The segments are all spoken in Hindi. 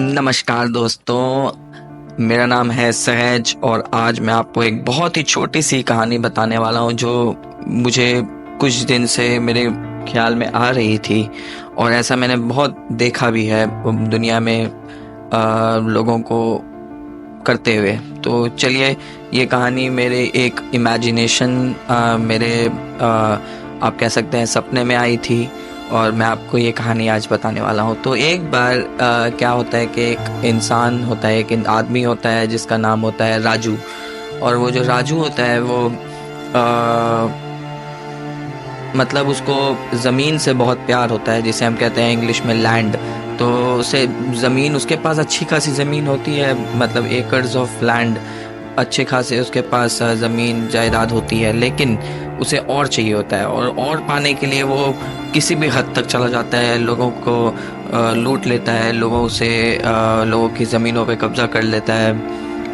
नमस्कार दोस्तों, मेरा नाम है सहज और आज मैं आपको एक बहुत ही छोटी सी कहानी बताने वाला हूँ जो मुझे कुछ दिन से मेरे ख्याल में आ रही थी और ऐसा मैंने बहुत देखा भी है दुनिया में लोगों को करते हुए। तो चलिए, ये कहानी मेरे एक इमेजिनेशन मेरे आप कह सकते हैं सपने में आई थी और मैं आपको ये कहानी आज बताने वाला हूँ। तो एक बार क्या होता है कि एक इंसान होता है, एक आदमी होता है जिसका नाम होता है राजू। और वो जो राजू होता है वो मतलब उसको ज़मीन से बहुत प्यार होता है, जिसे हम कहते हैं इंग्लिश में लैंड। तो उसे ज़मीन, उसके पास अच्छी खासी ज़मीन होती है, मतलब एकर्स ऑफ लैंड, अच्छे खासे उसके पास ज़मीन जायदाद होती है, लेकिन उसे और चाहिए होता है और पाने के लिए वो किसी भी हद तक चला जाता है, लोगों को लूट लेता है, लोगों की ज़मीनों पे कब्ज़ा कर लेता है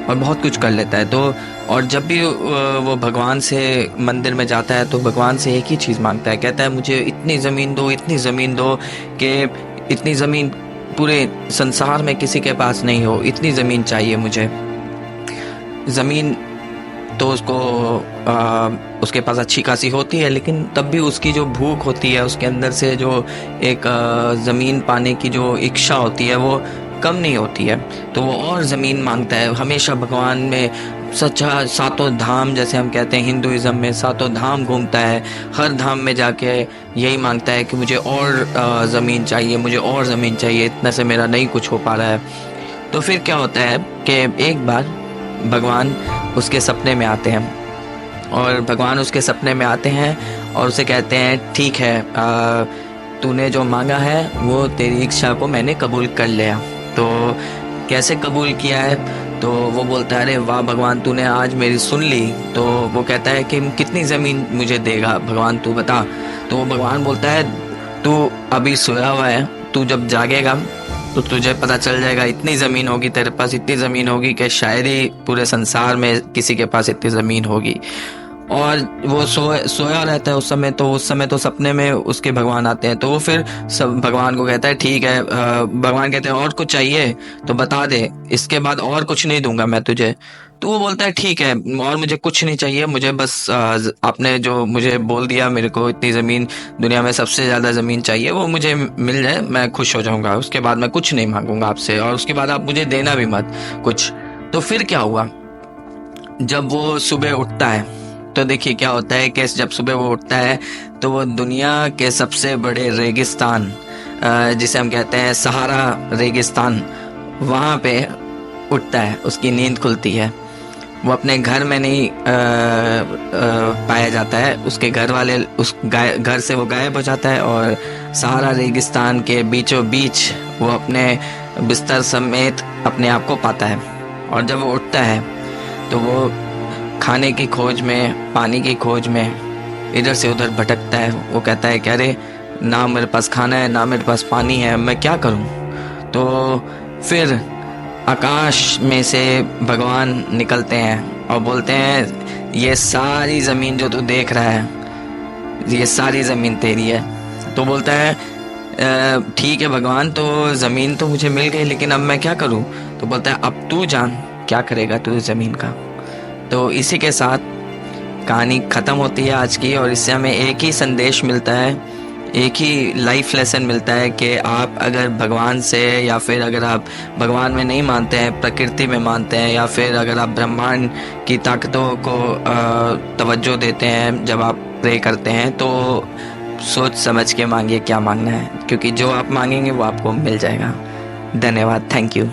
और बहुत कुछ कर लेता है। तो और जब भी वो भगवान से मंदिर में जाता है तो भगवान से एक ही चीज़ मांगता है, कहता है मुझे इतनी ज़मीन दो कि इतनी ज़मीन पूरे संसार में किसी के पास नहीं हो, इतनी ज़मीन चाहिए मुझे। ज़मीन तो उसके पास अच्छी खासी होती है, लेकिन तब भी उसकी जो भूख होती है, उसके अंदर से जो एक ज़मीन पाने की जो इच्छा होती है वो कम नहीं होती है। तो वो और ज़मीन मांगता है हमेशा। भगवान में सच्चा सातों धाम, जैसे हम कहते हैं हिंदुइज़्म में, सातों धाम घूमता है, हर धाम में जाके यही मांगता है कि मुझे और ज़मीन चाहिए, मुझे और ज़मीन चाहिए, इतना से मेरा नहीं कुछ हो पा रहा है। तो फिर क्या होता है कि एक बार भगवान उसके सपने में आते हैं और भगवान उसके सपने में आते हैं और उसे कहते हैं ठीक है, तूने जो मांगा है वो तेरी इच्छा को मैंने कबूल कर लिया। तो कैसे कबूल किया है? तो वो बोलता है अरे वाह भगवान, तूने आज मेरी सुन ली। तो वो कहता है कि कितनी ज़मीन मुझे देगा भगवान, तू बता। तो भगवान बोलता है तू अभी सोया हुआ है, तू जब जागेगा तो तुझे पता चल जाएगा, इतनी ज़मीन होगी तेरे पास, इतनी ज़मीन होगी कि शायद ही पूरे संसार में किसी के पास इतनी ज़मीन होगी। और वो सोया रहता है उस समय तो सपने में उसके भगवान आते हैं। तो वो फिर सब भगवान को कहता है ठीक है, भगवान कहते हैं और कुछ चाहिए तो बता दे, इसके बाद और कुछ नहीं दूंगा मैं तुझे। तो वो बोलता है ठीक है, और मुझे कुछ नहीं चाहिए, मुझे बस आपने जो मुझे बोल दिया, मेरे को इतनी ज़मीन, दुनिया में सबसे ज़्यादा ज़मीन चाहिए, वो मुझे मिल जाए, मैं खुश हो जाऊंगा। उसके बाद मैं कुछ नहीं मांगूंगा आपसे और उसके बाद आप मुझे देना भी मत कुछ। तो फिर क्या हुआ, जब वो सुबह उठता है तो देखिए क्या होता है कि जब सुबह वो उठता है तो वो दुनिया के सबसे बड़े रेगिस्तान, जिसे हम कहते हैं सहारा रेगिस्तान, वहाँ पे उठता है, उसकी नींद खुलती है। वो अपने घर में नहीं पाया जाता है, उसके घर वाले घर से वो गायब हो जाता है और सहारा रेगिस्तान के बीचों बीच वो अपने बिस्तर समेत अपने आप को पाता है। और जब वो उठता है तो वो खाने की खोज में, पानी की खोज में इधर से उधर भटकता है। वो कहता है कि अरे ना मेरे पास खाना है, ना मेरे पास पानी है, मैं क्या करूं? तो फिर आकाश में से भगवान निकलते हैं और बोलते हैं ये सारी ज़मीन जो तू देख रहा है, ये सारी ज़मीन तेरी है। तो बोलता है ठीक है भगवान, तो ज़मीन तो मुझे मिल गई, लेकिन अब मैं क्या करूं? तो बोलता है अब तू जान क्या करेगा तू ज़मीन का। तो इसी के साथ कहानी ख़त्म होती है आज की, और इससे हमें एक ही संदेश मिलता है, एक ही लाइफ लेसन मिलता है कि आप अगर भगवान से, या फिर अगर आप भगवान में नहीं मानते हैं, प्रकृति में मानते हैं, या फिर अगर आप ब्रह्मांड की ताकतों को तवज्जो देते हैं जब आप प्रे करते हैं, तो सोच समझ के मांगिए क्या मांगना है, क्योंकि जो आप मांगेंगे वो आपको मिल जाएगा। धन्यवाद, थैंक यू।